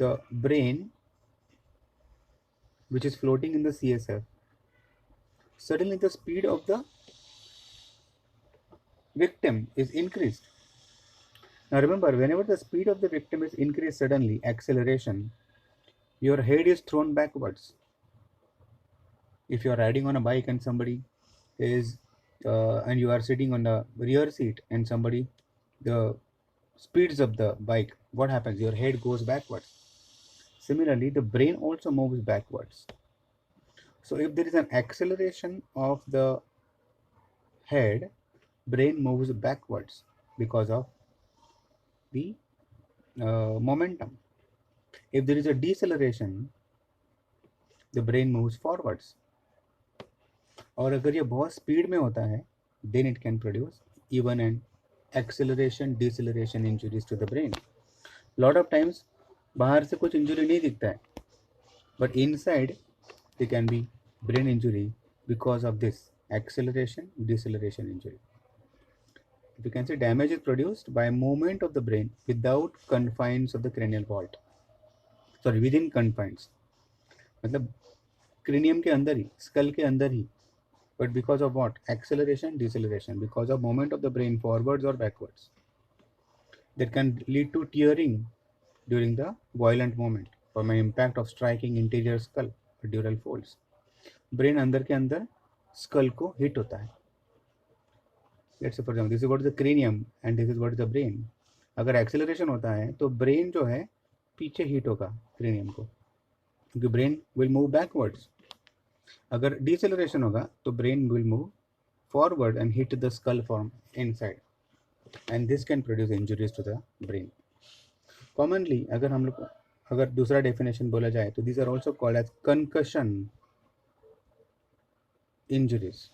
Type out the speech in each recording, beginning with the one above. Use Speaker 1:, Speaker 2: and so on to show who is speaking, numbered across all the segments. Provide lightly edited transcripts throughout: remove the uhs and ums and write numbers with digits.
Speaker 1: the brain which is floating in the CSF, suddenly the speed of the victim is increased. Now remember, whenever the speed of the victim is increased suddenly, acceleration, your head is thrown backwards. If you are riding on a bike and somebody is and you are sitting on the rear seat and somebody the speeds up the bike, what happens? Your head goes backwards. Similarly, the brain also moves backwards. So if there is an acceleration of the head, brain moves backwards because of the momentum. If there is a deceleration, the brain moves forwards. और अगर ये बहुत speed में होता है, then it can produce even an acceleration deceleration injuries to the brain. Lot of times बाहर से कुछ इंजुरी नहीं दिखता है, but inside there can be brain injury because of this acceleration deceleration injury. You can say damage is produced by movement of the brain without confines of the cranial vault. Sorry, within confines. मतलब cranium के अंदर ही, skull के अंदर ही, but because of what? Acceleration, deceleration, because of movement of the brain forwards or backwards. That can lead to tearing during the violent movement from an impact of striking interior skull or dural folds. Brain अंदर के अंदर skull को hit होता है. Let's say for example, this is what is the cranium and this is what is the brain. अगर acceleration होता है तो brain जो है पीछे hit होगा cranium को, क्योंकि brain will move backwards. अगर deceleration होगा तो brain will move forward and hit the skull from inside, and this can produce injuries to the brain. Commonly अगर हम लोग अगर दूसरा definition बोला जाए तो these are also called as concussion injuries.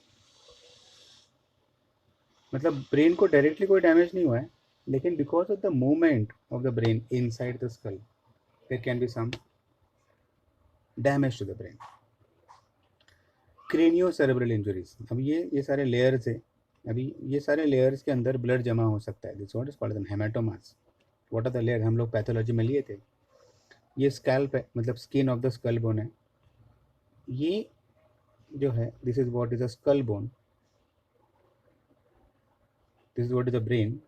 Speaker 1: मतलब ब्रेन को डायरेक्टली कोई डैमेज नहीं हुआ है, लेकिन because of the movement of the brain inside the skull there can be some damage to the brain. Cranio cerebral injuries. अब ये सारे लेयर्स है. अभी ये सारे लेयर्स के अंदर ब्लड जमा हो सकता है. This what is called as hematomas. What are the layer? हम लोग पैथोलॉजी में लिए थे. ये स्कैल्प है, मतलब skin of the skull bone है. ये जो है this is what is a skull bone. This is what is the brain.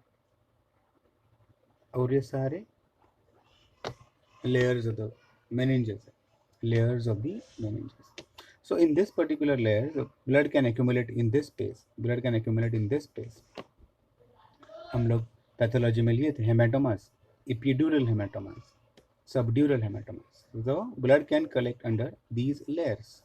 Speaker 1: और ये सारे layers of the meninges, layers of the meninges. So in this particular layer, the blood can accumulate in this space. Blood can accumulate in this space. हम लोग pathology में लिए थे हेमाटोमास, epidural hematomas, subdural hematomas. So blood can collect under these layers.